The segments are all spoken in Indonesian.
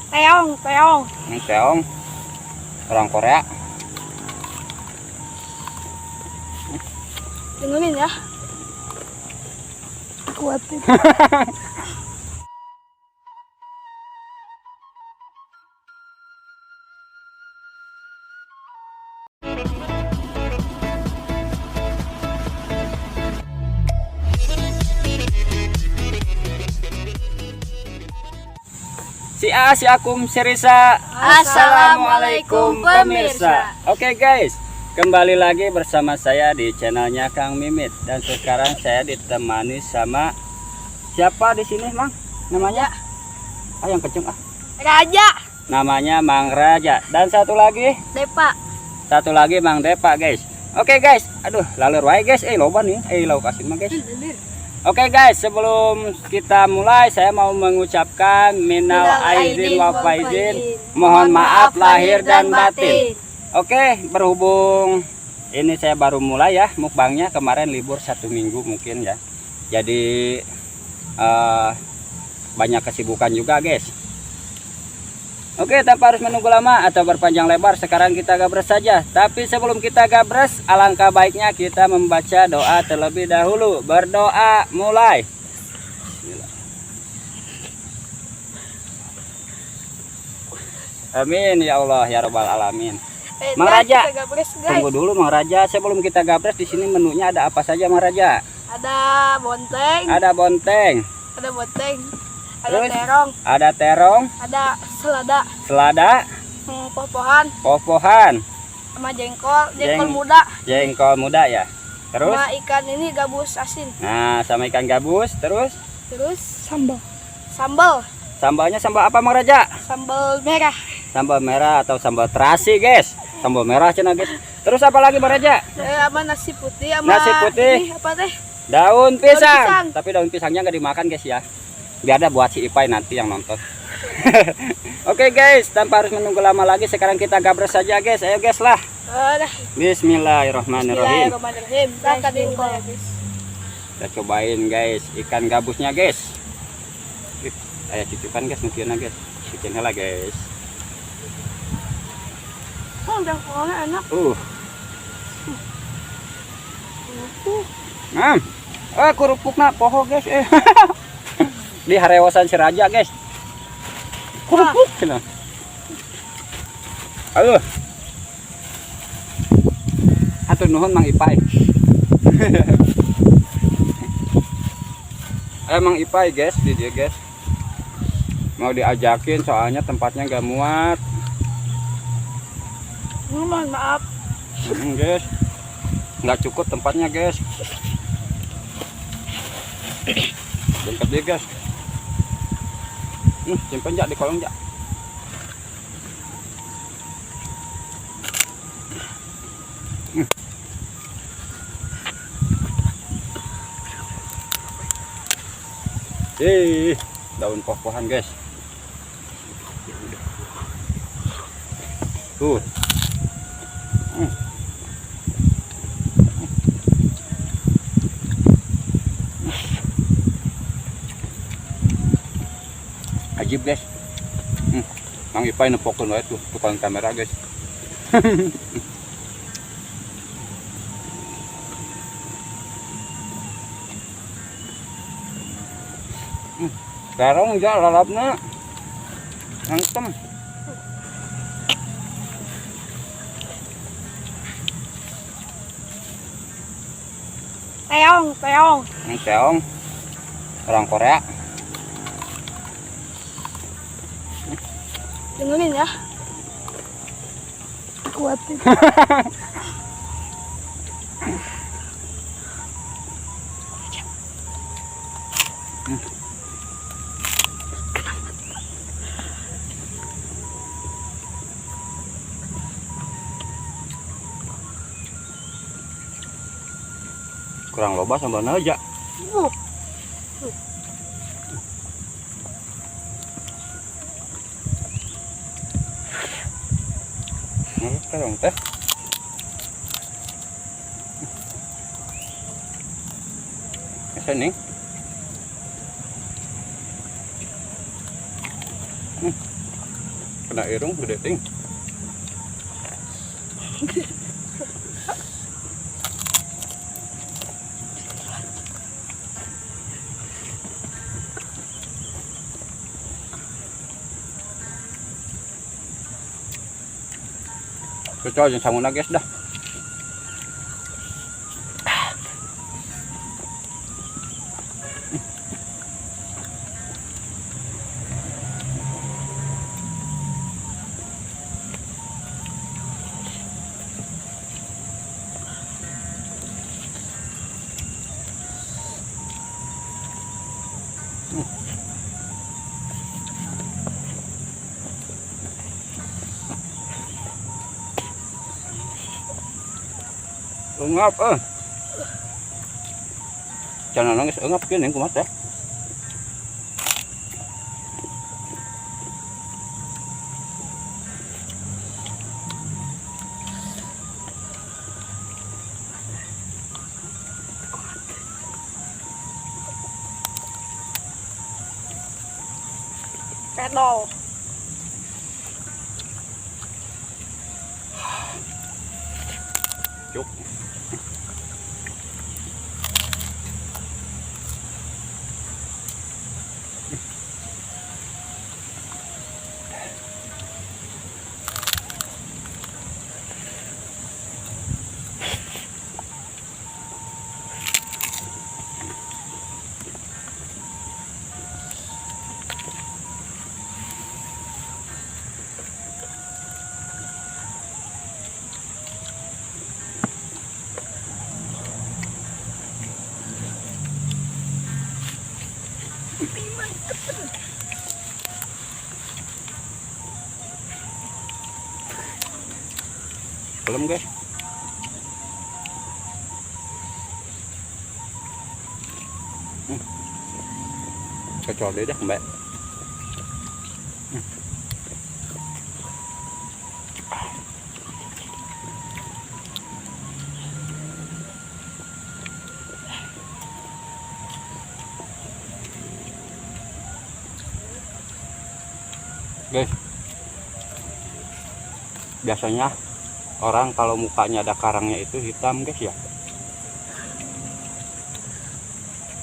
Teong, teong. Ini teong. Orang Korea. Dengerin ya. Kuatin. Si A, si Akum, si Risa. Assalamualaikum pemirsa. Oke guys, kembali lagi bersama saya di channelnya Kang Mimit. Dan sekarang saya ditemani sama siapa di sini, Mang? Namanya? Yang kenceng Raja. Namanya Mang Raja. Dan satu lagi? Depa. Satu lagi Mang Depa, guys. Oke guys, aduh lalur wae guys. Loba nih, lau kasih mah guys. Oke guys, sebelum kita mulai saya mau mengucapkan minal aidin wal faizin, mohon maaf lahir dan batin. Oke, berhubung ini saya baru mulai ya mukbangnya, kemarin libur 1 minggu mungkin ya. Jadi banyak kesibukan juga guys. Oke, tanpa harus menunggu lama atau berpanjang lebar, sekarang kita gabres saja. Tapi sebelum kita gabres, alangkah baiknya kita membaca doa terlebih dahulu. Berdoa, mulai. Amin ya Allah ya Rabbal alamin. Mang Raja, tunggu dulu Mang Raja. Sebelum kita gabres, di sini menunya ada apa saja Mang Raja? Ada bonteng. Ada bonteng. Ada bonteng. Ada Terus, terong. ada terong. Ada selada. Selada. Poh-pohan. Poh-pohan. Sama jengkol. Jengkol muda. Jengkol muda ya. Terus? Sama ikan ini gabus asin. Nah, sama ikan gabus. Terus? Terus sambal. Sambal. Sambalnya sambal apa Mang Raja? Sambal merah. Sambal merah atau sambal terasi guys. Sambal merah cina guys. Terus apa lagi Mang Raja? Sama nasi putih. Sama nasi putih. Ini apa teh? Daun pisang. Daun pisang. Tapi daun pisangnya nggak dimakan guys ya. Biar ada buat si Ipai nanti yang nonton. Oke guys, tanpa harus menunggu lama lagi, sekarang kita gabres saja guys. Ayo guys lah. Bismillahirrahmanirrahim. Kita cobain guys ikan gabusnya guys. Ayo cicipan guys, mungkin guys. Cicipin lah guys. Jengkolnya enak. Kerupukna poho guys. Di harewasan si Raja guys. Kerupuk cina. Aduh. Hatur nuhun Mang Ipai. Mang Ipai guys, di dia guys. Mau diajakin soalnya tempatnya gak muat. Mohon maaf. Guys. Nggak cukup tempatnya guys. Jemput dia guys. Simpen jak di kolong jak. Daun poh-pohan guys. Tuh. Ajib guys. Mang Ipai nepokun wae tuh tukang kamera guys. Terong ja lalapna. Antem. Teong, teong. Teong. Orang Korea. Dengerin ya. Kuatin. Kurang loba sambal aja. Terong teh. Sini. Kena irung gede ting. Cocok yang sama guys dah. Ungap jangan nangis ungap kini kumat ya. Ketol. Cuk. Belum guys. Kecol deh dah mbak. Guys, biasanya orang kalau mukanya ada karangnya itu hitam guys ya.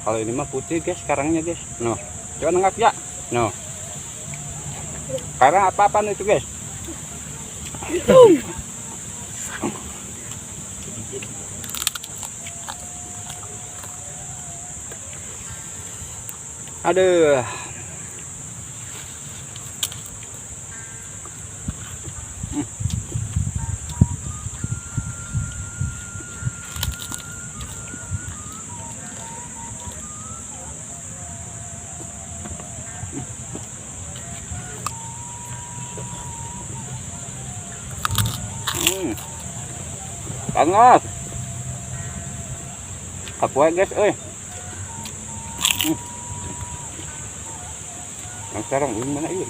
Kalau ini mah putih guys karangnya guys. No, coba nengak ya. No, karang apa-apaan itu guys. Aduh. Panas. Apa ya guys, Yang sekarang ini mana ini?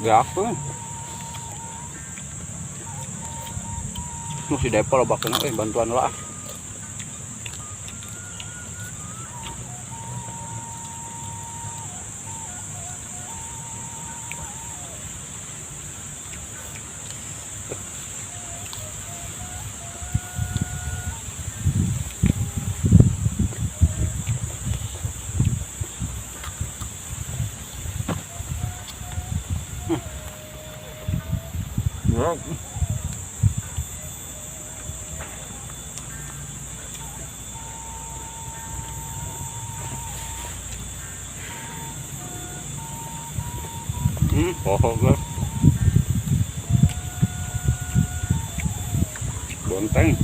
Gapo. Masih depol bakal bantuan lah. Guys. Bonteng.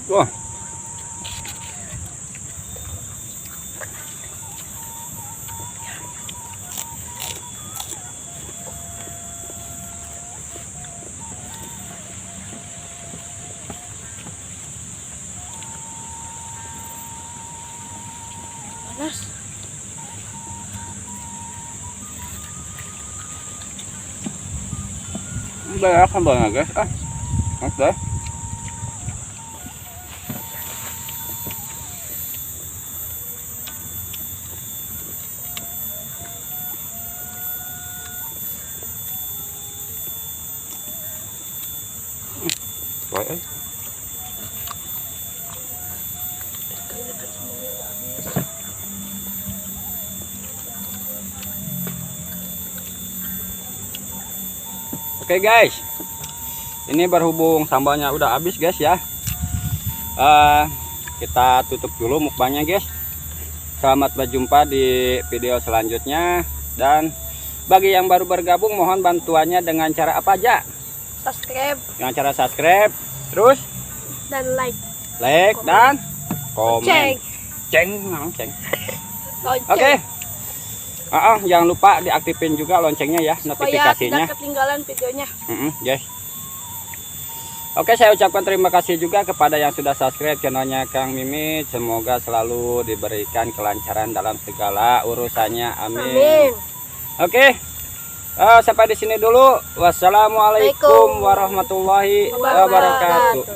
Wah. Panas. Banyak kan banget guys. Oke. Baik. Oke guys, ini berhubung sambalnya udah habis guys ya, kita tutup dulu mukbangnya guys. Selamat berjumpa di video selanjutnya, dan bagi yang baru bergabung mohon bantuannya dengan cara apa aja? Subscribe Dengan cara subscribe, terus dan like. dan komen. Ceng. Ceng. Lonceng. Oke. Jangan lupa diaktifin juga loncengnya ya, Supaya notifikasinya. tidak ketinggalan videonya. Yes. Oke, saya ucapkan terima kasih juga kepada yang sudah subscribe channelnya Kang Mimit. Semoga selalu diberikan kelancaran dalam segala urusannya. Amin. Oke. Sampai di sini dulu. Wassalamualaikum warahmatullahi wabarakatuh.